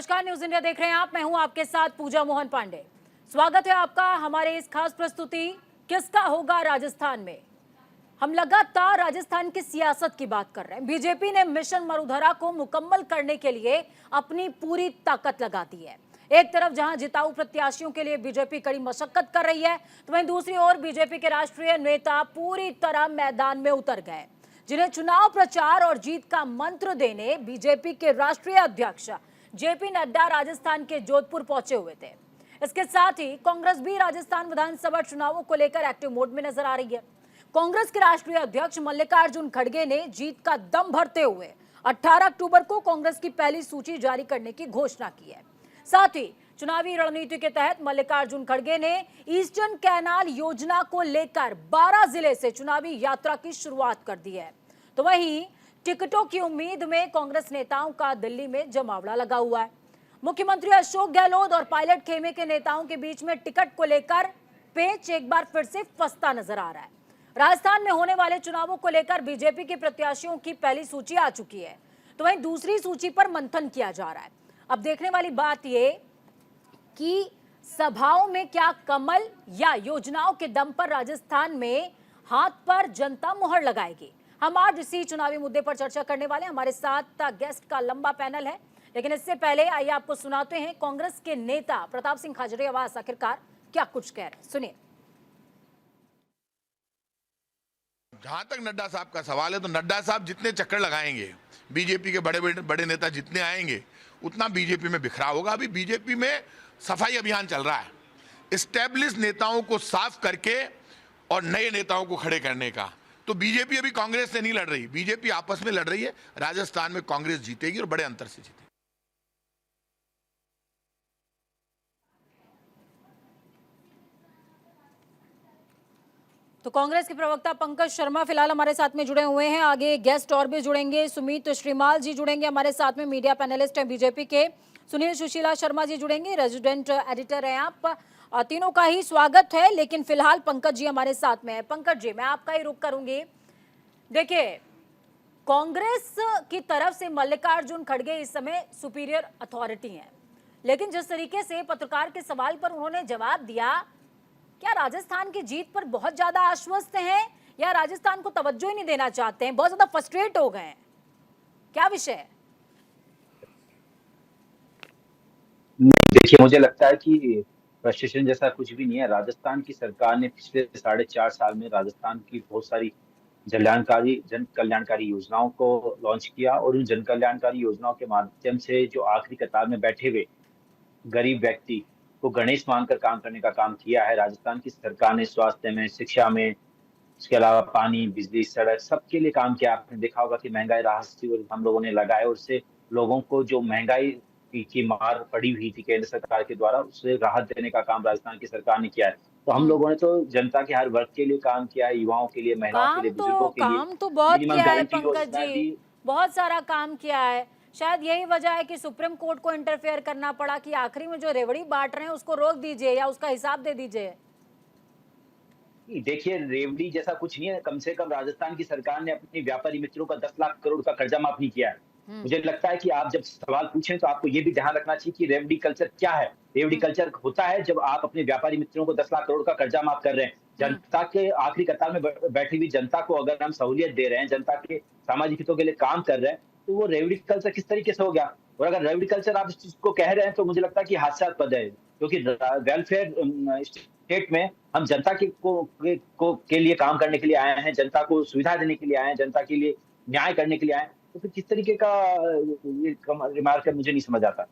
नमस्कार, news India देख रहे हैं आप। मैं हूं आपके साथ पूजा मोहन पांडे। स्वागत है आपका हमारे इस खास प्रस्तुति किसका होगा राजस्थान में। हम लगातार राजस्थान की सियासत की बात कर रहे हैं। बीजेपी ने मिशन मरुधरा को मुकम्मल करने के लिए अपनी पूरी ताकत लगा दी है। एक तरफ जहां जिताऊ प्रत्याशियों के लिए बीजेपी कड़ी मशक्कत कर रही है, तो वहीं दूसरी ओर बीजेपी के राष्ट्रीय नेता पूरी तरह मैदान में उतर गए, जिन्हें चुनाव प्रचार और जीत का मंत्र देने बीजेपी के राष्ट्रीय अध्यक्ष जेपी नड्डा राजस्थान के जोधपुर पहुंचे हुए थे। इसके साथ ही कांग्रेस भी राजस्थान विधानसभा चुनावों को लेकर एक्टिव मोड में नजर आ रही है। कांग्रेस के राष्ट्रीय अध्यक्ष मल्लिकार्जुन खड़गे ने जीत का दम भरते हुए 18 अक्टूबर को कांग्रेस की पहली सूची जारी करने की घोषणा की है। साथ ही चुनावी रणनीति के तहत मल्लिकार्जुन खड़गे ने ईस्टर्न कैनाल योजना को लेकर 12 जिले से चुनावी यात्रा की शुरुआत कर दी है। तो वहीं टिकटों की उम्मीद में कांग्रेस नेताओं का दिल्ली में जमावड़ा लगा हुआ है। मुख्यमंत्री अशोक गहलोत और पायलट खेमे के नेताओं के बीच में टिकट को लेकर पेच एक बार फिर से फंसता नजर आ रहा है। राजस्थान में होने वाले चुनावों को लेकर बीजेपी के प्रत्याशियों की पहली सूची आ चुकी है, तो वहीं दूसरी सूची पर मंथन किया जा रहा है। अब देखने वाली बात यह कि सभाओं में क्या कमल या योजनाओं के दम पर राजस्थान में हाथ पर जनता मुहर लगाएगी। हम आज इसी चुनावी मुद्दे पर चर्चा करने वाले हैं। हमारे साथ गेस्ट का लंबा पैनल है, लेकिन इससे पहले आइए आपको सुनाते हैं कांग्रेस के नेता प्रताप सिंह खाचरियावास आखिरकार क्या कुछ कह रहे हैं, सुनिए। जहां तक नड्डा साहब का सवाल है, तो नड्डा साहब जितने चक्कर लगाएंगे, बीजेपी के बड़े नेता जितने आएंगे, उतना बीजेपी में बिखराव होगा। अभी बीजेपी में सफाई अभियान चल रहा है, एस्टेब्लिश नेताओं को साफ करके और नए नेताओं को खड़े करने का। तो बीजेपी अभी कांग्रेस से नहीं लड़ रही, बीजेपी आपस में लड़ रही है। राजस्थान में कांग्रेस जीतेगी और बड़े अंतर से जीतेगी। तो कांग्रेस के प्रवक्ता पंकज शर्मा फिलहाल हमारे साथ में जुड़े हुए हैं। आगे गेस्ट और भी जुड़ेंगे। सुमित श्रीमाल जी जुड़ेंगे हमारे साथ में, मीडिया पैनलिस्ट हैं बीजेपी के। सुनील सुशीला शर्मा जी जुड़ेंगे, रेजिडेंट एडिटर हैं आप। तीनों का ही स्वागत है, लेकिन फिलहाल पंकज जी हमारे साथ में है। पंकज जी, मैं आपका ही रुख करूंगी। देखिए, कांग्रेस की तरफ से मल्लिकार्जुन खड़गे इस समय सुपीरियर अथॉरिटी हैं, लेकिन जिस तरीके से पत्रकार के सवाल पर उन्होंने जवाब दिया, क्या राजस्थान की जीत पर बहुत ज्यादा आश्वस्त हैं या राजस्थान को तवज्जो ही नहीं देना चाहते हैं, बहुत ज्यादा फ्रस्ट्रेट हो गए हैं, क्या विषय है? देखिए, मुझे लगता है कि फ्रस्ट्रेशन जैसा कुछ भी नहीं है। राजस्थान की सरकार ने पिछले 4.5 साल में राजस्थान की बहुत सारी जन कल्याणकारी योजनाओं को लॉन्च किया, और उन जन कल्याणकारी योजनाओं के माध्यम से जो आखिरी कतार में बैठे हुए गरीब व्यक्ति को गणेश मानकर काम करने का काम किया है। राजस्थान की सरकार ने स्वास्थ्य में, शिक्षा में, इसके अलावा पानी, बिजली, सड़क, सबके लिए काम किया। आपने देखा होगा कि महंगाई राहत शिविर हम लोगों ने लगाए, और उससे लोगों को जो महंगाई की मार पड़ी हुई थी केंद्र सरकार के द्वारा, उससे राहत देने का काम राजस्थान की सरकार ने किया है। तो हम लोगों ने तो जनता के हर वर्ग के लिए काम किया है, युवाओं के लिए, महिलाओं के लिए, बुजुर्गों के लिए। काम तो बहुत मिनिमम किया है गारंटी पंकज योजना दी। जी, बहुत सारा काम किया है। शायद यही वजह है कि सुप्रीम कोर्ट को इंटरफेयर करना पड़ा कि आखिरी में जो रेवड़ी बांट रहे हैं उसको रोक दीजिए या उसका हिसाब दे दीजिए। देखिए, रेवड़ी जैसा कुछ नहीं है। कम से कम राजस्थान की सरकार ने अपने व्यापारी मित्रों का 10 लाख करोड़ का कर्जा माफ नहीं किया है। मुझे लगता है कि आप जब सवाल पूछें तो आपको ये भी ध्यान रखना चाहिए कि रेवड़ी कल्चर क्या है। रेवड़ी कल्चर होता है जब आप अपने व्यापारी मित्रों को 10 लाख करोड़ का कर्जा माफ कर रहे हैं। जनता के आखिरी कतार में बैठी हुई जनता को अगर हम सहूलियत दे रहे हैं, जनता के सामाजिक हितों के लिए काम कर रहे हैं, तो वो रेवड़ी कल्चर किस तरीके से हो गया? और अगर रेवड़ी कल्चर आप इस चीज को कह रहे हैं, तो मुझे लगता है कि हास्यास्पद है, क्योंकि वेलफेयर स्टेट में हम जनता के लिए काम करने के लिए आए हैं, जनता को सुविधा देने के लिए आए हैं, जनता के लिए न्याय करने के लिए आए हैं। तो फिर किस तरीके का ये रिमार्क है, मुझे नहीं समझ आता।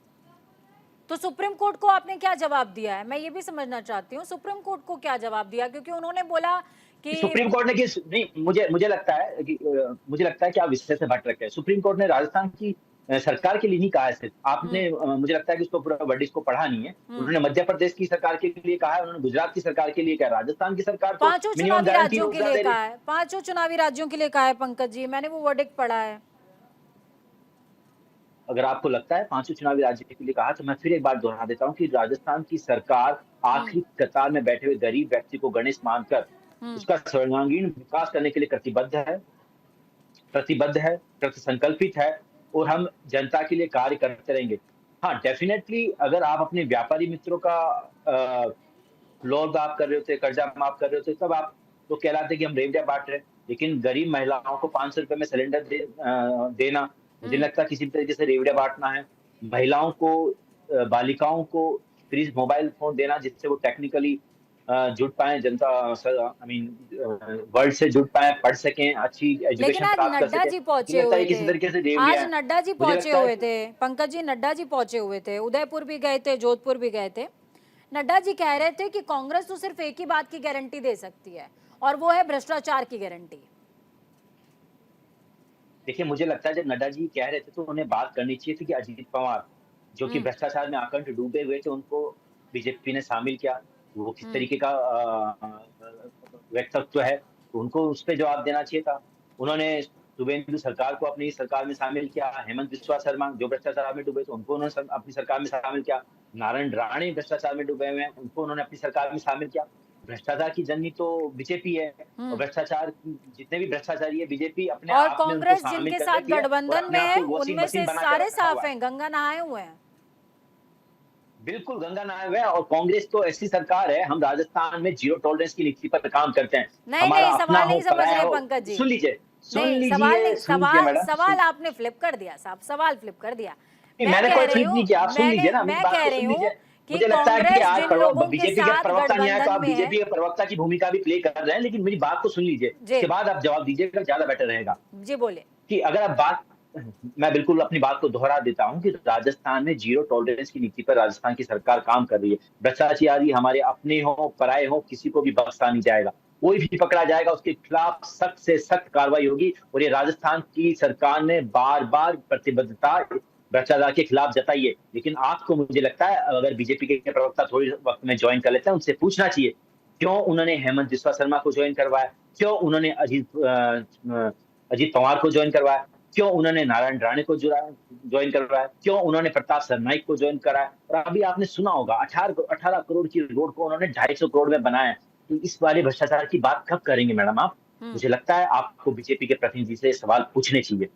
तो सुप्रीम कोर्ट को आपने क्या जवाब दिया है, मैं ये भी समझना चाहती हूँ। सुप्रीम कोर्ट को क्या जवाब दिया, क्योंकि उन्होंने बोला कि सुप्रीम कोर्ट ने नहीं, मुझे लगता है कि आप विषय से भटक रहे हैं। सुप्रीम कोर्ट ने राजस्थान की सरकार के लिए नहीं कहा है सिर्फ। आपने मुझे लगता है कि उसको पूरा वर्डिक्ट को पढ़ा नहीं है। उन्होंने मध्य प्रदेश की सरकार के लिए कहा है, उन्होंने गुजरात की सरकार के लिए कहा है, राजस्थान की सरकार को पांचों चुनावी राज्यों के लिए कहा है, पांचों चुनावी राज्यों के लिए कहा है पंकज जी, मैंने वो वर्डिक्ट पढ़ा है। अगर आपको लगता है पांचों चुनावी राज्यों के लिए कहा, तो मैं फिर एक बार दोहरा देता हूं कि राजस्थान की सरकार आखिरी कतार में बैठे हुए गरीब व्यक्ति को गणेश मानकर उसका सर्वांगीण विकास करने के लिए कृत संकल्पित है, और हम जनता के लिए कार्य करते रहेंगे। हाँ, डेफिनेटली अगर आप अपने व्यापारी मित्रों का लोन माफ कर रहे होते, कर्जा माफ कर रहे होते, तब आप तो कहलाते कि हम रेवड़ियाँ बाँट रहे हैं। लेकिन गरीब महिलाओं को ₹500 में सिलेंडर देना, मुझे नहीं हम्म। लगता किसी भी तरीके से रेवड़ियाँ बाँटना है। महिलाओं को बालिकाओं को फ्री मोबाइल फ़ोन देना जिससे वो टेक्निकली जुड़ पाएँ, जनता स आई मीन वर्ल्ड से जुड़ पाएँ, पढ़ सकें, अच्छी लेकिन एजुकेशन आज प्राप्त कर नड्डा सकें। जी मुझे पहुंचे लगता है हुए ये थे। किसी तरीके से रेवड़ियाँ आज हैं। नड्डा जी मुझे पहुंचे लगता है हुए कि थे। पंकज जी, नड्डा जी पहुंचे हुए थे, उदयपुर भी गए थे, जोधपुर भी गए थे। नड्डा जी कह रहे थे कि कांग्रेस तो सिर्फ एक ही बात की गारंटी दे सकती है, और वो है भ्रष्टाचार की गारंटी। देखिए, मुझे लगता है जब नड्डा जी कह रहे थे तो उन्हें बात करनी चाहिए थी कि अजीत पवार, जो कि हम्म। भ्रष्टाचार में आकंठ डूबे हुए थे, उनको बीजेपी ने शामिल किया। वो किस हम्म। तरीके का व्यक्तित्व है, तो उनको उस पे जवाब देना चाहिए था। उन्होंने शुभेंदु सरकार को अपनी सरकार में शामिल किया, हेमंत बिस्वा शर्मा जो भ्रष्टाचार में डूबे थे, उनको उन्होंने अपनी सरकार में शामिल किया। नारायण राणे भ्रष्टाचार में डूबे हुए हैं, उनको उन्होंने अपनी सरकार में शामिल किया। भ्रष्टाचार की जननी तो बीजेपी है। और हम्म। भ्रष्टाचार जितने भी भ्रष्टाचारी है बीजेपी अपने और आप में उनको कांग्रेस शामिल जिनके कर साथ रखी है और गठबंधन अपने में आप है, को वॉशिंग उनमें मशीन से बना के सारे रखा हुआ साफ है। हैं, गंगा नहाए हुए हैं। बिल्कुल गंगा नहाए हुए हैं और कांग्रेस तो ऐसी सरकार है, हम राजस्थान में जीरो टॉलरेंस की नीति पर काम करते हैं। नहीं हमारा नहीं, अपना सवाल हो, नहीं समझ पराया रहे हो। पंकज जी। सुन नहीं, सवाल लीजिए, नहीं, सुन लीजिए सवाल मैडम, सवाल आपने फ्लिप कर दिया साहब, सवाल फ्लिप कर दिया। नहीं, मैं मैंने कह कोई रही फ्लिप हूँ, नहीं किया, आप सुन लीजिए ना, मेरी मैं बात कह तो रही सुन हूँ लीजिए। कि मुझे लगता है कि कांग्रेस आज जिन लोगों के बीजेपी के साथ प्रवक्ता नहीं आए तो गठबंधन आप में है। बीजेपी के प्रवक्ता की भूमिका भी प्ले कर रहे हैं, लेकिन मेरी बात तो सुन लीजिए, जी। उसके बाद आप जवाब दीजिएगा, ज्यादा बेटर रहेगा। जी बोले। कि अगर आप बात मैं बिल्कुल अपनी बात को दोहरा देता हूँ कि राजस्थान में जीरो टॉलरेंस की नीति पर राजस्थान की सरकार काम कर रही है। भ्रष्टाचारी हमारे अपने हों, पराये हों, किसी को भी बख्शा नहीं जाएगा। कोई भी पकड़ा जाएगा, उसके खिलाफ सख्त से सख्त कार्रवाई होगी और ये राजस्थान की सरकार ने बार-बार प्रतिबद्धता भ्रष्टाचार के खिलाफ जताई है। लेकिन आपको मुझे लगता है अगर बीजेपी के प्रवक्ता थोड़ी वक़्त में जॉइन कर लेते हैं, उनसे पूछना चाहिए, क्यों उन्होंने हेमंत बिस्वा शर्मा को जॉइन करवाया? क्यों उन्होंने अजीत पवार को जॉइन करवाया? क्यों उन्होंने नारायण राणे को जॉइन करवाया? क्यों उन्होंने प्रताप सरनाईक को जॉइन कराया? और अभी आपने सुना होगा 18 करोड़ की रोड को उन्होंने 250 करोड़ में बनाया है। तो इस वाले भ्रष्टाचार की बात कब करेंगे मैडम आप? हम्म। मुझे लगता है आपको बीजेपी के प्रतिनिधि से सवाल पूछने चाहिए।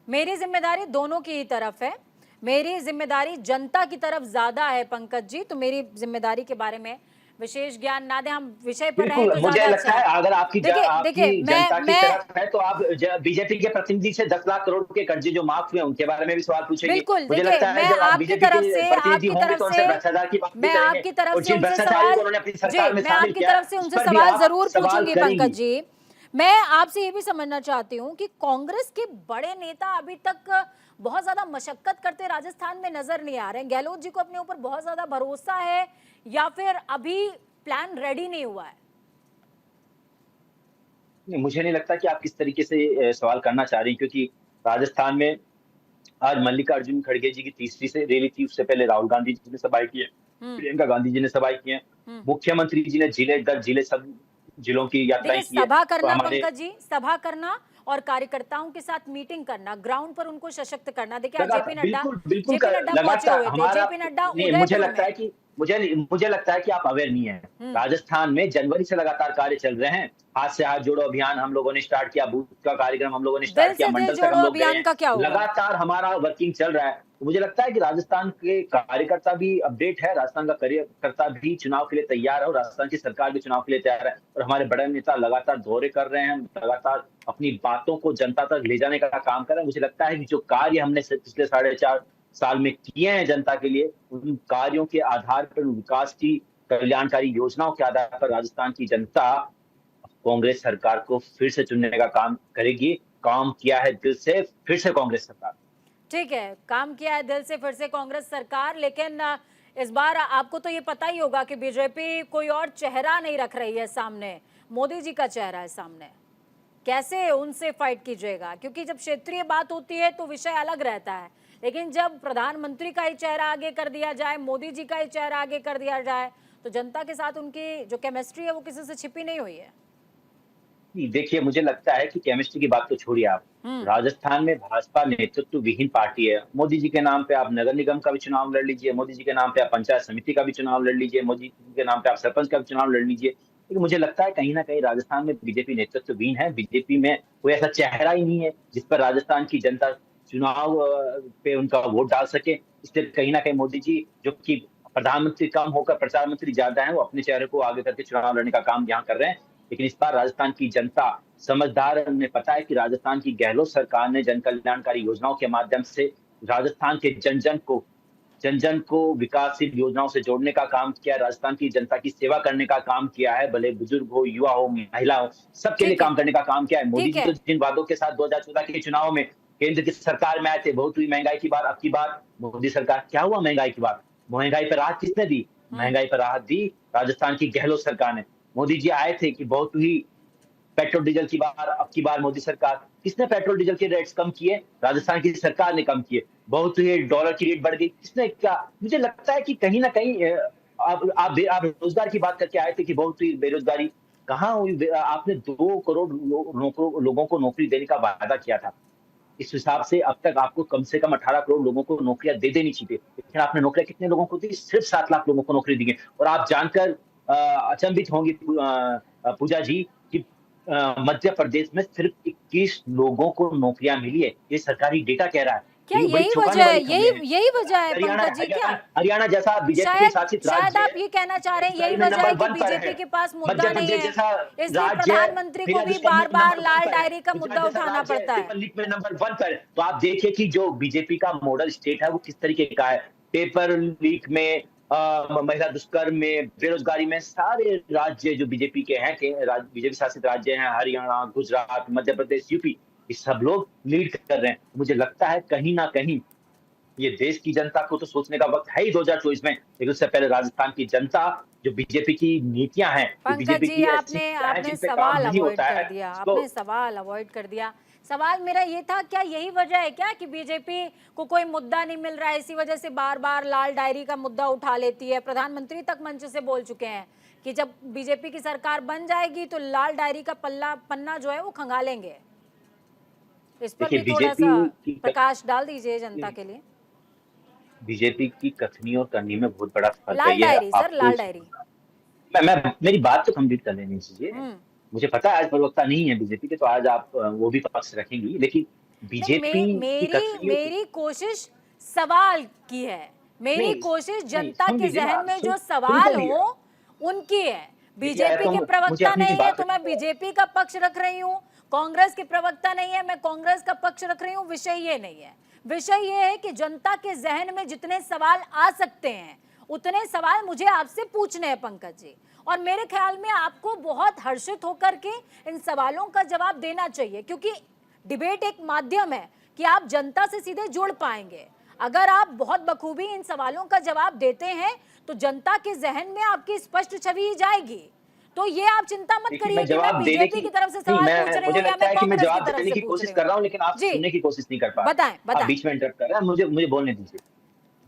मेरी जिम्मेदारी दोनों की ही तरफ है। मेरी जिम्मेदारी जनता की तरफ ज्यादा है पंकज जी, तो मेरी जिम्मेदारी के बारे में विशेष ज्ञान ना दें, हम विषय पर रहें बिल्कुल, तो मुझे ज्यादा लगता अच्छा है है। अगर देखिए आपकी देखिए, जनता की मैं तरफ है तो आप बीजेपी के प्रतिनिधि से 10 लाख करोड़ के कर्जे जो माफ हुए हैं उनके बारे में भी सवाल पूछेंगे। बिल्कुल, मुझे देखिए लगता है जब आप बीजेपी के प्रतिनिधि होंगे तो उनसे भ्रष्टाचार की बात भी करेंगे आपकी तरफ और से जिन उनसे भ्रष्टाचारी को सवाल, उन्होंने अपनी जी, सरकार में मैं शामिल आपकी किया तरफ है, से उस उनसे पर भी सवाल आप जरूर सवाल पूछूंगी पंकज करेंगी। जी। मैं आपसे ये भी समझना चाहती हूँ कि कांग्रेस के बड़े नेता अभी तक बहुत ज्यादा मशक्कत करते राजस्थान में नजर नहीं आ रहे हैं। गहलोत जी को अपने ऊपर बहुत ज्यादा भरोसा है, या फिर अभी प्लान रेडी नहीं हुआ है? नहीं, मुझे नहीं लगता कि आप किस तरीके से सवाल करना चाह रही हैं क्योंकि राजस्थान में आज मल्लिकार्जुन खड़गे जी की तीसरी से रैली थी, उससे पहले राहुल गांधी जी ने सभाएं की है, हम्म। प्रियंका गांधी जी ने सभाएं की हैं, हम्म। मुख्यमंत्री जी ने जिले दर जिले सब जिलों की यात्राएं देखिए, की है। सभा तो करना हमारे पंकज जी, सभा करना और कार्यकर्ताओं के साथ मीटिंग करना, ग्राउंड पर उनको सशक्त करना। देखिए आज लगातार बिल्कुल, बिल्कुल जेपी नड्डा पहुंचे लगातार हुए थे, हमारा जेपी नड्डा नहीं मुझे उदयपुर लगता में। है कि मुझे लगता है कि आप अवेयर नहीं है। हम्म। राजस्थान में जनवरी से लगातार कार्य चल रहे हैं। हाथ से हाथ जोड़ो अभियान हम लोगों ने स्टार्ट किया, बूथ का कार्यक्रम हम लोगों ने दिल स्टार्ट किया, से दिल मंडल तक जोड़ो हम लोग गए अभियान हैं। का क्या होगा? लगातार हमारा वर्किंग चल रहा है। तो मुझे लगता है कि राजस्थान के कार्यकर्ता भी अपडेट है, राजस्थान का कार्यकर्ता भी चुनाव के लिए तैयार है और राजस्थान की सरकार भी चुनाव के लिए तैयार है। और हमारे बड़े नेता लगातार दौरे कर रहे हैं, लगातार अपनी बातों को जनता तक ले जाने का काम कर रहे हैं। मुझे लगता है कि जो कार्य हमने पिछले 4.5 साल में किए हैं जनता के लिए, उन कार्यों के आधार पर, उन विकास की कल्याणकारी योजनाओं के आधार पर राजस्थान की जनता कांग्रेस सरकार को फिर से चुनने का काम करेगी। काम किया है दिल से, फिर से कांग्रेस सरकार। ठीक है, काम किया है दिल से फिर से कांग्रेस सरकार, लेकिन इस बार आपको तो ये पता ही होगा कि बीजेपी कोई और चेहरा नहीं रख रही है सामने, मोदी जी का चेहरा है सामने। कैसे उनसे फाइट कीजिएगा? क्योंकि जब क्षेत्रीय बात होती है तो विषय अलग रहता है, लेकिन जब प्रधानमंत्री का ही चेहरा आगे कर दिया जाए, मोदी जी का ही चेहरा आगे कर दिया जाए, तो जनता के साथ उनकी जो केमिस्ट्री है वो किसी से छिपी नहीं हुई है। नहीं, देखिए मुझे लगता है कि केमिस्ट्री की बात तो छोड़िए आप। हम्म। राजस्थान में भाजपा नेतृत्व विहीन पार्टी है। मोदी जी के नाम पे आप नगर निगम का भी चुनाव लड़ लीजिए, मोदी जी के नाम पे आप पंचायत समिति का भी चुनाव लड़ लीजिए, मोदी जी के नाम पे आप सरपंच का भी चुनाव लड़ लीजिए। लेकिन मुझे लगता है कहीं न कहीं राजस्थान में बीजेपी नेतृत्व विहीन है। बीजेपी में कोई ऐसा चेहरा ही नहीं है जिस पर राजस्थान की जनता चुनाव पे उनका वोट डाल सके। इसलिए कहीं ना कहीं मोदी जी, जो कि प्रधानमंत्री कम होकर प्रचार मंत्री ज्यादा हैं, वो अपने चेहरे को आगे करके चुनाव लड़ने का काम यहाँ कर रहे हैं। लेकिन इस बार राजस्थान की जनता समझदार है, उन्हें पता है कि राजस्थान की गहलोत सरकार ने जन कल्याणकारी योजनाओं के माध्यम से राजस्थान के जन जन को विकासशील योजनाओं से जोड़ने का काम किया, राजस्थान की जनता की सेवा करने का काम किया है, भले बुजुर्ग हो, युवा हो, महिला हो, सबके लिए ठीक है, काम करने का काम किया है। मोदी ठीक जी है। तो जिन वादों के साथ 2014 के चुनाव में केंद्र की सरकार में आए थे, बहुत हुई महंगाई की बात, अब की बार मोदी सरकार, क्या हुआ महंगाई की बात? महंगाई पर राहत किसने दी? महंगाई पर राहत दी राजस्थान की गहलोत सरकार ने। मोदी जी आए थे कि बहुत हुई पेट्रोल डीजल की बार, अब की बार मोदी सरकार, किसने पेट्रोल डीजल के रेट्स कम किए? राजस्थान की सरकार ने कम किए। बहुत ही डॉलर की रेट बढ़ गई, किसने क्या? मुझे लगता है कि कहीं ना कहीं आप रोजगार की बात करके आए थे कि बहुत ही बेरोजगारी कहाँ हुई? आपने 2 करोड़ लोगों को नौकरी देने का वादा किया था। इस हिसाब से अब तक आपको कम से कम 18 करोड़ लोगों को नौकरियां दे देनी चाहिए, लेकिन आपने नौकरियां कितने लोगों को दी? सिर्फ 7 लाख लोगों को नौकरी दी है। और आप जानकर अचंभित होंगी पूजा जी, कि मध्य प्रदेश में सिर्फ 21 लोगों को नौकरियां मिली है। ये सरकारी डेटा कह रहा है। क्या ये बड़ी यही चौंकाने वजह है? वाली खबरें हैं। यही वजह है हरियाणा पंकज जी क्या? हरियाणा हरियाणा जैसा बीजेपी शायद शासित शायद राज्य आप ये कहना चाह रहे हैं यही बेरोजगारी में वजह है नंबर कि 1 पर बीजेपी है। के पास मध्य मुद्दा नहीं प्रदेश है, जैसा इसलिए राज्य प्रधानमंत्री को फिर भी दुष्कर्म बार में बार नंबर 1 लाल पर है। डायरी का गुजरात मुद्दा जैसा उठाना राज्य पड़ता है। पेपर लीक में नंबर 1 पर है। तो आप देखिए कि जो बीजेपी का मॉडल स्टेट है वो किस तरीके का है। पेपर लीक में, महिला दुष्कर्म में, बेरोजगारी में, सारे राज्य जो बीजेपी के हैं, बीजेपी शासित राज्य हैं, हरियाणा, गुजरात, मध्य प्रदेश, यूपी, ये सब लोग लीड कर रहे हैं। मुझे लगता है कहीं ना कहीं ये देश की जनता को तो सोचने का वक्त है ही 2024 में, लेकिन उससे पहले राजस्थान की जनता, जो बीजेपी की नीतियां हैं, जो पंकज बीजेपी जी की ऐसी आपने नीतियां हैं आपने जिन पे काम सवाल नहीं अवॉइड होता कर है, दिया, उसको आपने सवाल अवॉइड कर दिया। सवाल मेरा ये था, क्या यही वजह है क्या कि बीजेपी को कोई मुद्दा नहीं मिल रहा है, इसी वजह से बार बार लाल डायरी का मुद्दा उठा लेती है? प्रधानमंत्री तक मंच से बोल चुके हैं कि जब बीजेपी की सरकार बन जाएगी तो लाल डायरी का पन्ना जो है वो खंगालेंगे। इस पर देखिए भी थोड़ा सा की प्रकाश डाल दीजिए जनता के लिए। बीजेपी की कथनी और करनी में बहुत बड़ा फर्क है। लाल ये डायरी सर, आपको लाल डायरी। मेरी बात तो कंप्लीट कर लेनी चाहिए। हम्म। मुझे पता है आज प्रवक्ता नहीं है बीजेपी के, तो आज आप वो भी पक्ष रखेंगी, लेकिन नहीं, बीजेपी की मेरी कथनी मेरी कोशिश सवाल की है। मेरी नहीं कोशिश नहीं जनता सुन के लीजिए जहन ना, में जो सुन तो सवाल लिया। हो उनकी है। देखिए बीजेपी तो के मुझे प्रवक्ता अपनी नहीं है बात तो मैं बीजेपी का पक्ष रख रही हूँ, कांग्रेस के प्रवक्ता नहीं है मैं कांग्रेस का पक्ष रख रही हूँ। विषय ये नहीं है, विषय ये है कि जनता के जहन में जितने सवाल आ सकते हैं उतने सवाल मुझे आपसे पूछने हैं पंकज जी, और मेरे ख्याल में आपको बहुत हर्षित होकर के इन सवालों का जवाब देना चाहिए, क्योंकि डिबेट एक माध्यम है कि आप जनता से सीधे जुड़ पाएंगे। अगर आप बहुत बखूबी इन सवालों का जवाब देते हैं तो जनता के जहन में आपकी स्पष्ट छवि ही जाएगी। तो ये आप चिंता मत देखिए करिए मैं कि मैं जवाब देने बीजेपी की की तरफ से नहीं, सवाल पूछ मैं रही मुझे हूँ या लगता मैं है कि मैं कांग्रेस की जवाब तरफ देने से की पूछ कोशिश रही कर हूँ। रहा हूँ, लेकिन आप जी सुनने की कोशिश नहीं कर पा रहे। बताएं आप बताएं। बीच में इंटरप्ट कर रहे हैं, मुझे बोलने दीजिए।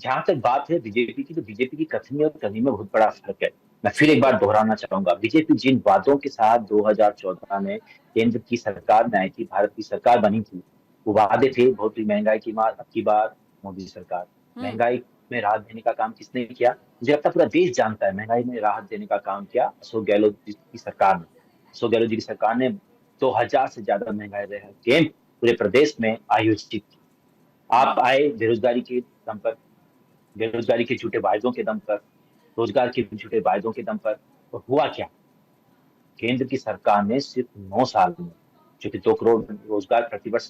जहां तक बात है बीजेपी की, तो बीजेपी की कथनी और करनी में बहुत बड़ा फर्क है। मैं फिर एक ठीक बार है। दोहराना चाहूंगा, बीजेपी जिन वादों के साथ 2014 में केंद्र की सरकार में आई थी, भारत की सरकार बनी थी, वो वादे थे बहुत ही महंगाई की मार, अब की बार मोदी सरकार। हम्म। महंगाई में राहत देने का काम किसने किया? मुझे लगता है पूरा देश जानता है, महंगाई में राहत देने का काम किया अशोक गहलोत जी की सरकार ने। अशोक गहलोत जी की सरकार ने 2000 से ज्यादा महंगाई राहत कैंप पूरे प्रदेश में आयोजित की। आप आए बेरोजगारी के दम पर, बेरोजगारी के झूठे वायदों के दम पर, रोजगार के झूठे वायदों के दम पर, और हुआ क्या? केंद्र की सरकार ने सिर्फ 9 साल में, जो कि 2 करोड़ रोजगार प्रतिवर्ष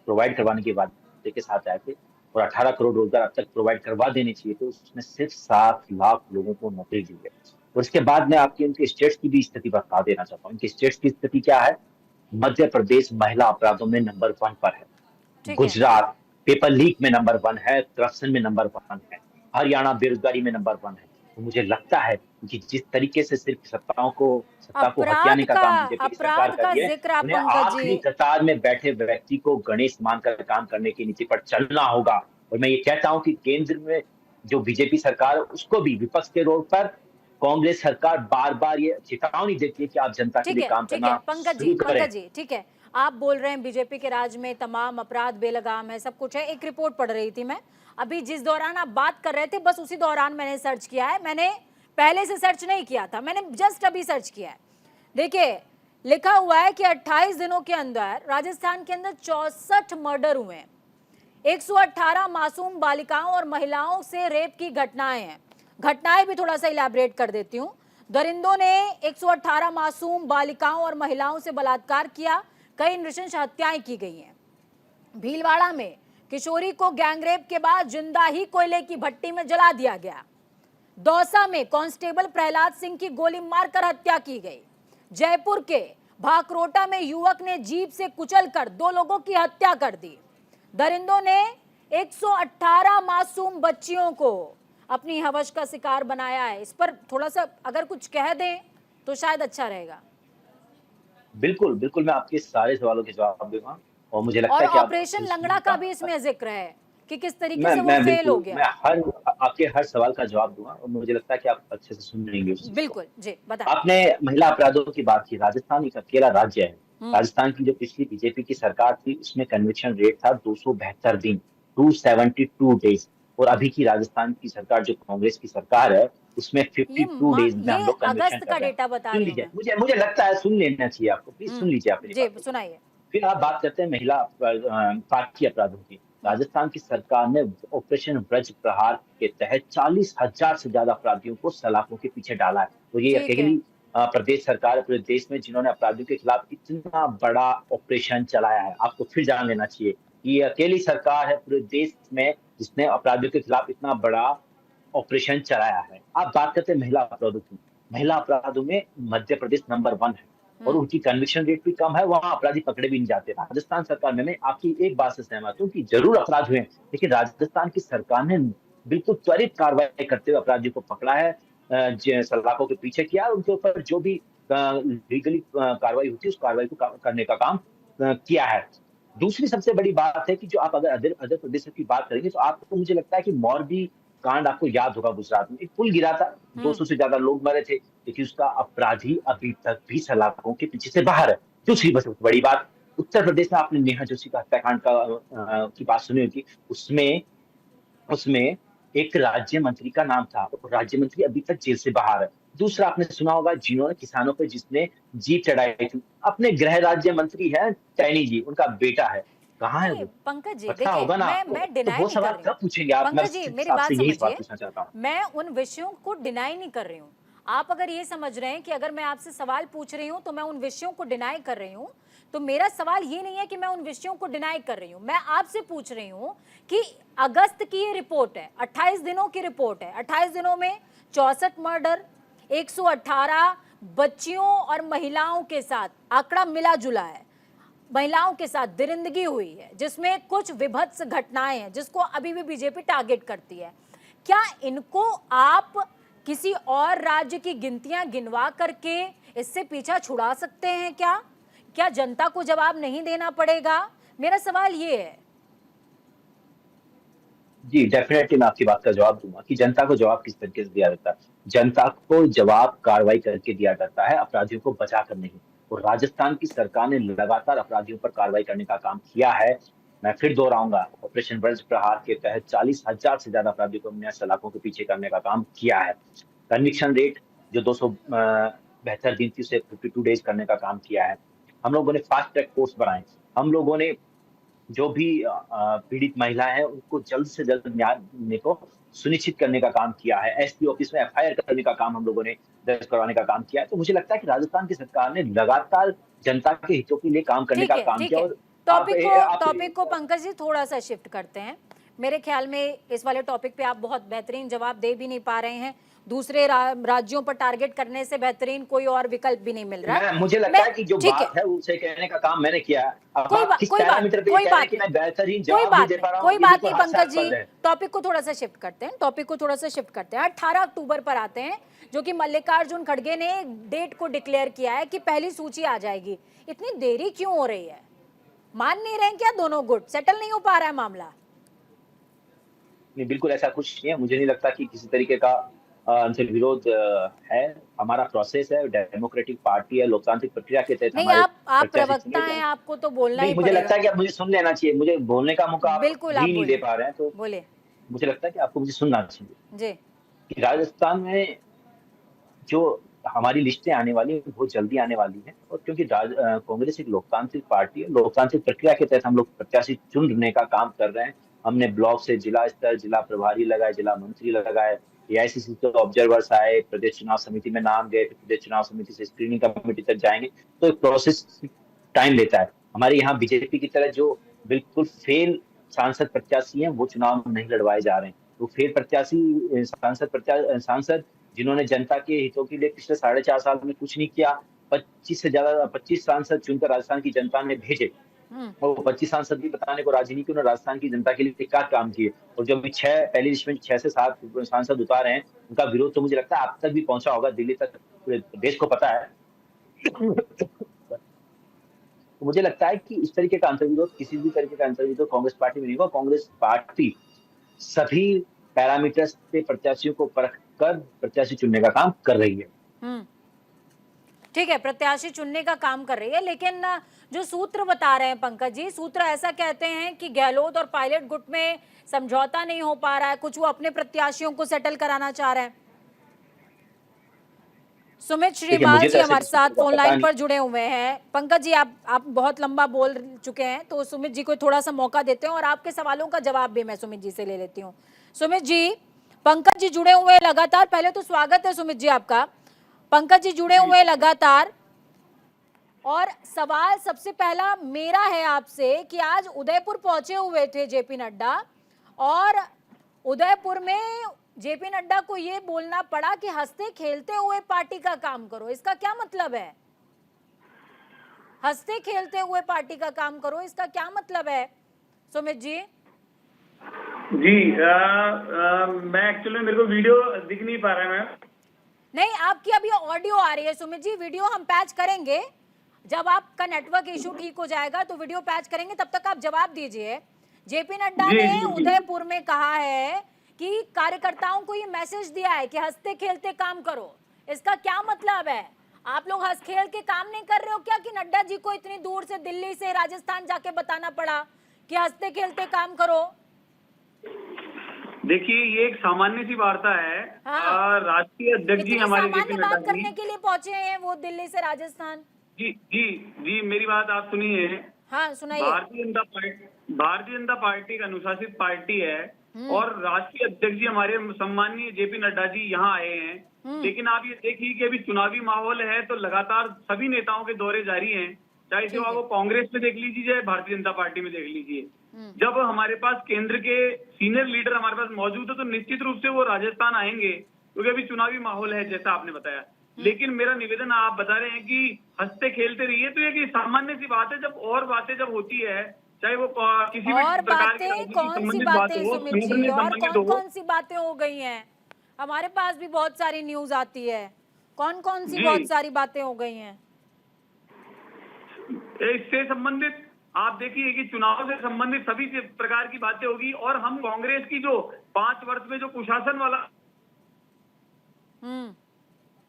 प्रोवाइड करवाने के वादे के साथ आए थे, और 18 करोड़ रोजगार अब तक प्रोवाइड करवा देने चाहिए, तो उसने सिर्फ 7 लाख लोगों को नौकरी दी है। और इसके बाद में आपकी उनके स्टेट्स की भी स्थिति बता देना चाहता हूँ। इनके स्टेट्स की स्थिति क्या है? मध्य प्रदेश महिला अपराधों में नंबर 1 पर है। ठीक है। गुजरात पेपर लीक में नंबर 1 है, करप्शन में नंबर 1 है। हरियाणा बेरोजगारी में नंबर 1 है। तो मुझे लगता है कि जिस तरीके से सिर्फ सत्ता को हथियाने का काम बीजेपी की सरकार अपराध कर का रही है, जिक्र आप उन्हें पंकज जी। आखिरी कतार में बैठे व्यक्ति को गणेश मानकर काम करने की नीति पर चलना होगा। और मैं ये कहता हूं कि केंद्र में जो बीजेपी सरकार है, उसको भी विपक्ष के रोल पर कांग्रेस सरकार बार बार ये चेतावनी देती है कि आप जनता के ठीक लिए है, काम ठीक है करना शुरू करें। पंकज जी, ठीक है। आप बोल रहे हैं बीजेपी के राज में तमाम अपराध बेलगाम है, सब कुछ है। एक रिपोर्ट पढ़ रही थी मैं अभी, जिस दौरान आप बात कर रहे थे, बस उसी दौरान मैंने सर्च किया है। मैंने पहले से सर्च नहीं किया था, मैंने जस्ट अभी सर्च किया है। देखिए लिखा हुआ है कि 28 दिनों के अंदर राजस्थान के अंदर 64 मर्डर हुए हैं। 118 मासूम बालिकाओं और महिलाओं से रेप की घटनाएं हैं। घटनाएं भी थोड़ा सा इलैबोरेट कर देती हूँ। दरिंदों ने 118 मासूम बालिकाओं और महिलाओं से बलात्कार किया, कई नृशंस हत्याएं की गई हैं। भीलवाड़ा में किशोरी को गैंगरेप के बाद जिंदा ही कोयले की भट्टी में जला दिया गया। दौसा में कांस्टेबल प्रहलाद सिंह की गोली मारकर हत्या की गई। जयपुर के भाकरोटा में युवक ने जीप से कुचलकर 2 लोगों की हत्या कर दी। दरिंदों ने 118 मासूम बच्चियों को अपनी हवस का शिकार बनाया है। इस पर थोड़ा सा अगर कुछ कह दें तो शायद अच्छा रहेगा। बिल्कुल बिल्कुल, मैं आपके सारे सवालों के जवाब दूंगा और मुझे लगता और है कि आप ऑपरेशन लंगड़ा का भी इसमें जिक्र है कि किस तरीके मैं से वो मैं फेल हो बिल्कुल गया। मैं हर आपके हर सवाल का जवाब दूंगा और मुझे लगता है कि आप अच्छे से सुन लेंगे उस चीज को। बिल्कुल जी, बताएं। आपने महिला अपराधों की बात की। राजस्थान एक अकेला राज्य है। राजस्थान की जो पिछली बीजेपी की सरकार थी उसमें कन्विक्शन रेट था 272 दिन, 272 डेज। और अभी की राजस्थान की सरकार जो कांग्रेस की सरकार है उसमें 52 डेज में हम ये लोग कन्विक्शन अगस्त कर का रहे हैं। डेटा बता सुन रही हूँ लीजिए, मैं। मुझे लगता है सुन लेना चाहिए आपको। प्लीज सुन लीजिए आप मेरी जी, बात। सुनाइए। फिर आप बात करते हैं महिला पार्टी अपराधों की। राजस्थान की सरकार ने ऑपरेशन ब्रज प्रहार के तहत 40,000 से ज्यादा अपराधियों को सलाखों के पीछे डाला है। तो ये ठीक है। अकेली प्रदेश सरकार है पूरे देश में जिन्होंने अपराधियों के खिलाफ इतना बड़ा ऑपरेशन चलाया है। आपको फिर जान लेना चाहिए कि ये अकेली सरकार है पूरे देश में जिसने अपराधियों के खिलाफ इतना बड़ा ऑपरेशन चलाया है। आप बात करते हैं महिला अपराधों की। महिला अपराधों में मध्य प्रदेश नंबर 1 है और उनकी कन्विक्शन रेट भी कम है। वहां अपराधी पकड़े भी नहीं जाते। राजस्थान सरकार में मैं आपकी एक बात से सहमत हूँ कि जरूर अपराध हुए, लेकिन राजस्थान की सरकार ने बिल्कुल त्वरित कार्रवाई करते हुए अपराधियों को पकड़ा है, सलाखों के पीछे किया। उनके ऊपर जो भी लीगली कार्रवाई होती है उस कार्रवाई को करने का काम किया है। दूसरी सबसे बड़ी बात है कि जो आप अगर अदर प्रदेश की बात करेंगे तो आपको, मुझे लगता है कि मोरबी कांड आपको याद होगा। गुजरात में एक पुल गिरा था, 200 से ज्यादा लोग मरे थे, लेकिन उसका अपराधी अभी तक भी सलाखों के पीछे से बाहर है। दूसरी बड़ी बात, उत्तर प्रदेश में आपने नेहा जोशी का हत्याकांड की बात सुनी होगी। उसमें उसमें एक राज्य मंत्री का नाम था और राज्य मंत्री अभी तक जेल से बाहर है। दूसरा आपने सुना होगा जिन्होंने किसानों पर जिसने जीप चढ़ाई थी, अपने गृह राज्य मंत्री है टैनी जी, उनका बेटा है। कहाँ है नहीं वो? पंकज जी, पता देखिए होगा ना मैं आपको। मैं तो डिनाई वो नहीं कर सवाल रही हूँ। कब पूछेंगे आप? मैं पंकज जी मेरी बात आपसे यही सवाल समझिए, पूछना चाहता हूँ। मैं उन विषयों को डिनाई नहीं कर रही हूँ। आप अगर ये समझ रहे हैं कि अगर मैं आपसे सवाल पूछ रही हूँ तो मैं उन विषयों को डिनाई कर रही हूँ, तो मेरा सवाल ये नहीं है कि मैं उन विषयों को डिनाई कर रही हूँ। मैं आपसे पूछ रही हूँ कि अगस्त की ये रिपोर्ट है, 28 दिनों की रिपोर्ट है। 28 दिनों में 64 मर्डर, 118 बच्चियों और महिलाओं के साथ आंकड़ा मिला जुला है। महिलाओं के साथ दरिंदगी हुई है जिसमें कुछ विभत्स घटनाएं हैं जिसको अभी भी बीजेपी टारगेट करती है। क्या इनको आप किसी और राज्य की गिनतियां गिनवा करके इससे पीछा छुड़ा सकते हैं? क्या जनता को जवाब नहीं देना पड़ेगा? मेरा सवाल ये है। जी डेफिनेटली मैं आपकी बात का जवाब दूंगा कि जनता को जवाब किस तरीके से दिया जाता है। जनता को जवाब कार्रवाई करके दिया जाता है, अपराधियों को बचा कर नहीं। और राजस्थान की सरकार ने लगातार अपराधियों पर कार्रवाई करने का काम किया है। मैं फिर दोहराऊंगा, ऑपरेशन ब्रज प्रहार के तहत 40,000 से ज्यादा अपराधियों को हमने सलाखों के पीछे करने का काम किया है। कन्विक्शन रेट जो 272 दिन थी उसे 52 डेज करने का काम किया है। हम लोगों ने फास्ट ट्रैक कोर्स बनाए। हम लोगों ने जो भी पीड़ित महिलाएं हैं उनको जल्द से जल्द न्याय मिलने को सुनिश्चित करने का काम किया है। एसपी ऑफिस में एफआईआर करने का काम हम लोगों ने दर्ज करवाने का काम किया है। तो मुझे लगता है कि राजस्थान की सरकार ने लगातार जनता के हितों के लिए काम करने ठीक का है, काम ठीक किया। है। और आप टॉपिक को पंकज जी थोड़ा सा शिफ्ट करते हैं। मेरे ख्याल में इस वाले टॉपिक पे आप बहुत बेहतरीन जवाब दे भी नहीं पा रहे हैं। दूसरे राज्यों पर टारगेट करने से बेहतरीन कोई और विकल्प भी नहीं मिल रहा। मुझे लगता है कि जो ठीक है, बात है उसे कहने का काम मैंने किया है। अब कोई आप बात किस कोई बात पैरामीटर पे कोई कह रहे हैं बात कि मैं नहीं, बेहतरीन कोई जवाब नहीं बात दे पा नहीं, रहा हूँ, कोई ये बात बिल्कुल नहीं पंकज जी। हास्यास्पद है। टॉपिक को थोड़ा सा शिफ्ट करते हैं, टॉपिक को थोड़ा सा शिफ्ट करते हैं। 18 अक्टूबर पर आते हैं, जो कि मल्लिकार्जुन खड़गे ने डेट को डिक्लेयर किया है कि पहली सूची आ जाएगी। इतनी देरी क्यों हो रही है? मान नहीं रहे क्या दोनों गुट? सेटल नहीं हो पा रहा है मामला? नहीं, बिल्कुल ऐसा कुछ नहीं है। मुझे नहीं लगता कि किसी तरीके का उनसे विरोध है। हमारा प्रोसेस है, डेमोक्रेटिक पार्टी है, लोकतांत्रिक प्रक्रिया के तहत नहीं, हमारे आप प्रत्याशी प्रवक्ता चुने हैं, गए। आपको तो बोलना ही नहीं, मुझे पड़ेगा। लगता है कि आप मुझे सुन लेना चाहिए। मुझे बोलने का मौका आप बिल्कुल, आप भी नहीं दे बोलिए, पा रहे हैं, तो बोलिए। मुझे लगता है कि आपको मुझे सुनना चाहिए जी। कि राजस्थान में जो हमारी लिस्टें आने वाली हैं वो जल्दी आने वाली हैं। और क्योंकि कांग्रेस एक लोकतांत्रिक पार्टी है, लोकतांत्रिक प्रक्रिया के तहत हम लोग प्रत्याशी चुनने का काम कर रहे हैं। हमने ब्लॉक से जिला स्तर, जिला प्रभारी लगाए, जिला मंत्री लगाए, एआईसीसी के ऑब्जर्वर्स आए, प्रदेश चुनाव समिति में नाम गए, फिर प्रदेश चुनाव समिति से स्क्रीनिंग कमेटी तक जाएंगे। तो प्रोसेस टाइम लेता है। हमारे यहाँ बीजेपी की तरह जो बिल्कुल फेल सांसद प्रत्याशी हैं वो चुनाव नहीं लड़वाए जा रहे हैं। तो फेल प्रत्याशी सांसद जिन्होंने जनता के हितों के लिए पिछले 4.5 साल में कुछ नहीं किया, 25 सांसद चुनकर राजस्थान की जनता ने भेजे, वो 25 सांसद भी बताने को राजी नहीं कि उन्होंने राजस्थान की जनता के लिए क्या काम किए। और जो अभी पहली लिस्ट में 6 से 7 सांसद उतारे हैं, उनका विरोध तो मुझे लगता है आप तक भी पहुंचा होगा, दिल्ली तक, पूरे देश को पता है। तो मुझे लगता है कि इस तरीके का अंतर्विरोध, किसी भी तरीके का अंतर्विरोध कांग्रेस पार्टी में नहीं होगा। कांग्रेस पार्टी सभी पैरामीटर्स पे प्रत्याशियों को परख कर प्रत्याशी चुनने का काम कर रही है। ठीक है, प्रत्याशी चुनने का काम कर रही है, लेकिन जो सूत्र बता रहे हैं पंकज जी, सूत्र ऐसा कहते हैं कि गहलोत और पायलट गुट में समझौता नहीं हो पा रहा है, कुछ वो अपने प्रत्याशियों को सेटल कराना चाह रहे हैं। सुमित श्रीमाल जी हमारे साथ फोन लाइन पर जुड़े हुए हैं। पंकज जी, आप बहुत लंबा बोल चुके हैं, तो सुमित जी को थोड़ा सा मौका देते हैं और आपके सवालों का जवाब भी मैं सुमित जी से ले लेती हूँ। सुमित जी, पंकज जी जुड़े हुए लगातार, पहले तो स्वागत है सुमित जी आपका। पंकज जी जुड़े हुए लगातार, और सवाल सबसे पहला मेरा है आपसे कि आज उदयपुर पहुंचे हुए थे जेपी नड्डा, और उदयपुर में जेपी नड्डा को ये बोलना पड़ा कि हंसते खेलते हुए पार्टी का काम करो। इसका क्या मतलब है? हंसते खेलते हुए पार्टी का काम करो, इसका क्या मतलब है सुमित जी? जी मैं एक्चुअली, मेरे को वीडियो दिख नहीं पा रहा है मैम। नहीं, आपकी अभी ऑडियो आ रही है सुमित जी, वीडियो हम पैच करेंगे। जब आपका नेटवर्क इशू ठीक हो जाएगा तो वीडियो पैच करेंगे, तब तक आप जवाब दीजिए। जेपी नड्डा ने उदयपुर में कहा है कि कार्यकर्ताओं को ये मैसेज दिया है कि हंसते खेलते काम करो। इसका क्या मतलब है? आप लोग हंस खेल के काम नहीं कर रहे हो क्या कि नड्डा जी को इतनी दूर से, दिल्ली से राजस्थान जाके बताना पड़ा कि हंसते खेलते काम करो? देखिए, ये एक सामान्य सी वार्ता है। हाँ। राष्ट्रीय अध्यक्ष जी हमारे सामान्य बात करने के लिए पहुंचे हैं वो दिल्ली से राजस्थान। जी जी जी, मेरी बात आप सुनिए। हाँ, सुनाइए। भारतीय जनता पार्टी एक अनुशासित पार्टी है, और राष्ट्रीय अध्यक्ष जी हमारे सम्मानीय जेपी नड्डा जी यहाँ आए हैं। लेकिन आप ये देखिए कि अभी चुनावी माहौल है, तो लगातार सभी नेताओं के दौरे जारी हैं, चाहे जो आप वो कांग्रेस में देख लीजिए, चाहे भारतीय जनता पार्टी में देख लीजिए। जब हमारे पास केंद्र के सीनियर लीडर हमारे पास मौजूद है, तो निश्चित रूप से वो राजस्थान आएंगे, क्योंकि अभी चुनावी माहौल है जैसा आपने बताया। लेकिन मेरा निवेदन, आप बता रहे हैं कि हंसते खेलते रहिए, तो ये सामान्य सी बात है। जब और बातें जब होती है, चाहे वो किसी भी प्रकार की कौन सी बातें सुमित जी, और कौन सी बातें हो गई हैं? हमारे पास भी बहुत सारी न्यूज आती है, कौन सी बहुत सारी बातें हो गई हैं? इससे संबंधित आप देखिए कि चुनाव से संबंधित सभी प्रकार की बातें होगी, और हम कांग्रेस की जो 5 वर्ष में जो कुशासन वाला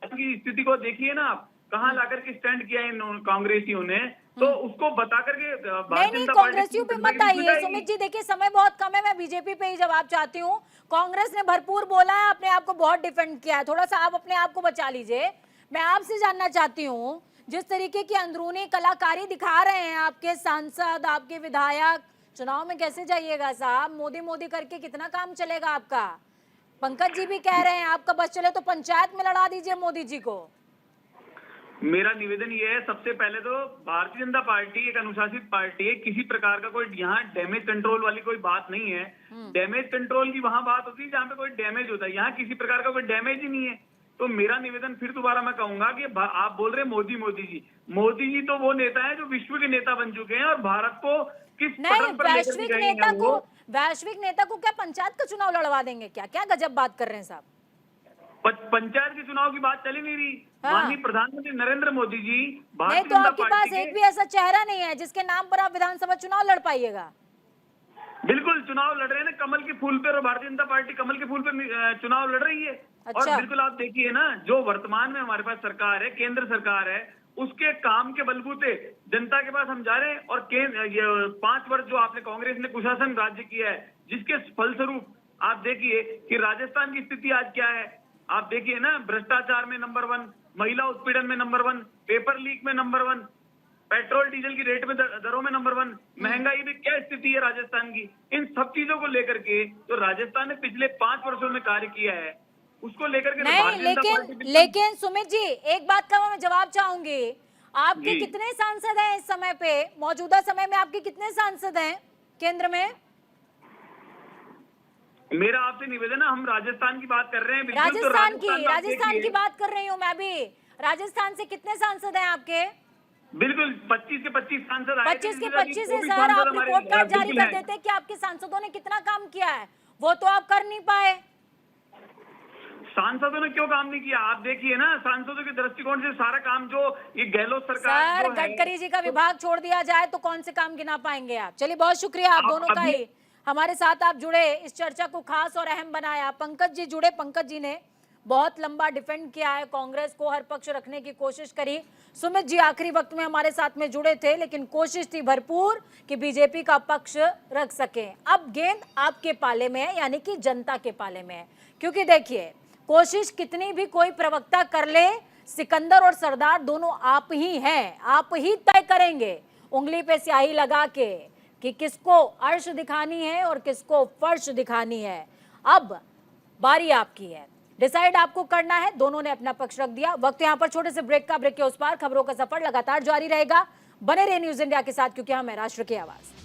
की स्थिति को देखिए ना आप, कहाँ लाकर के स्टैंड किया है कांग्रेसियों ने, तो उसको बता करके नहीं, कांग्रेसियों पे मत आइए सुमित जी। देखिए, समय बहुत कम है, मैं बीजेपी पे ही जवाब चाहती हूँ। कांग्रेस ने भरपूर बोला है, अपने आप को बहुत डिफेंड किया है, थोड़ा सा आप अपने आप को बचा लीजिए। मैं आपसे जानना चाहती हूँ, जिस तरीके की अंदरूनी कलाकारी दिखा रहे हैं आपके सांसद, आपके विधायक, चुनाव में कैसे जाइएगा साहब? मोदी करके कितना काम चलेगा आपका? पंकज जी भी कह रहे हैं आपका बस चले तो पंचायत में लड़ा दीजिए मोदी जी को। मेरा निवेदन ये है, सबसे पहले तो भारतीय जनता पार्टी एक अनुशासित पार्टी है, किसी प्रकार का कोई यहाँ डैमेज कंट्रोल वाली कोई बात नहीं है। डैमेज कंट्रोल की वहां बात होती है जहाँ पे कोई डैमेज होता है, यहाँ किसी प्रकार का कोई डैमेज ही नहीं है। तो मेरा निवेदन फिर दोबारा मैं कहूंगा कि आप बोल रहे हैं मोदी जी तो वो नेता है जो विश्व के नेता बन चुके हैं, और भारत को किस वैश्विक नेता को क्या पंचायत का चुनाव लड़वा देंगे? क्या गजब बात कर रहे हैं साहब। पंचायत के चुनाव की बात चली नहीं रही। हाँ। माननीय प्रधानमंत्री नरेंद्र मोदी जी, नहीं तो आपके पास एक भी ऐसा चेहरा नहीं है जिसके नाम पर आप विधानसभा चुनाव लड़ पाइएगा। बिल्कुल चुनाव लड़ रहे हैं ना, कमल के फूल पे, और भारतीय जनता पार्टी कमल के फूल पे चुनाव लड़ रही है। अच्छा। और बिल्कुल आप देखिए ना, जो वर्तमान में हमारे पास सरकार है, केंद्र सरकार है, उसके काम के बलबूते जनता के पास हम जा रहे हैं। और 5 वर्ष जो आपने कांग्रेस ने कुशासन राज्य किया है, जिसके फलस्वरूप आप देखिए कि राजस्थान की स्थिति आज क्या है। आप देखिए ना, भ्रष्टाचार में नंबर 1, महिला उत्पीड़न में नंबर 1, पेपर लीक में नंबर 1, पेट्रोल डीजल की रेट में दरों में नंबर 1, महंगाई में क्या स्थिति है राजस्थान की, इन सब चीजों को लेकर के जो राजस्थान ने पिछले 5 वर्षों में कार्य किया है उसको लेकर के नहीं, भारतीय जनता पार्टी लेकिन सुमित जी एक बात का मैं जवाब चाहूंगी, आपके जी। कितने सांसद हैं इस समय पे, मौजूदा समय में आपके कितने सांसद हैं केंद्र में? मेरा आपसे निवेदन है, हम राजस्थान की बात कर रहे हैं, बिल्कुल। तो राजस्थान आप की देखिए, बात कर रही हूँ मैं भी। राजस्थान से कितने सांसद हैं आपके? बिल्कुल 25 के 25 सांसद आए थे, 25 के जिसमें 25 वो है भी सर। सांसद आप हमारे रिपोर्ट कार्ड जारी बिल्कुल कर हैं। देते कि आपके सांसदों ने कितना काम किया है, वो तो आप कर नहीं पाए। सांसदों ने क्यों काम नहीं किया? आप देखिए ना, सांसदों के दृष्टिकोण से सारा काम जो ये गहलोत सरकार सर जो है, गडकरी जी का विभाग छोड़ दिया जाए तो कौन से काम गिना पाएंगे आप? चलिए बहुत शुक्रिया आप दोनों का ही हमारे साथ आप जुड़े, इस चर्चा को खास और अहम बनाया। पंकज जी जुड़े, पंकज जी ने बहुत लंबा डिफेंड किया है, कांग्रेस को हर पक्ष रखने की कोशिश करी। सुमित जी आखिरी वक्त में हमारे साथ में जुड़े थे, लेकिन कोशिश थी भरपूर कि बीजेपी का पक्ष रख सके। अब गेंद आपके पाले में है, यानी कि जनता के पाले में है। क्योंकि देखिए कोशिश कितनी भी कोई प्रवक्ता कर ले, सिकंदर और सरदार दोनों आप ही हैं, आप ही तय करेंगे उंगली पे स्याही लगा के कि किसको अर्श दिखानी है और किसको फर्श दिखानी है। अब बारी आपकी है, डिसाइड आपको करना है। दोनों ने अपना पक्ष रख दिया। वक्त यहाँ पर छोटे से ब्रेक का, ब्रेक के उस पार खबरों का सफर लगातार जारी रहेगा। बने रहे न्यूज इंडिया के साथ, क्योंकि हम है राष्ट्र की आवाज।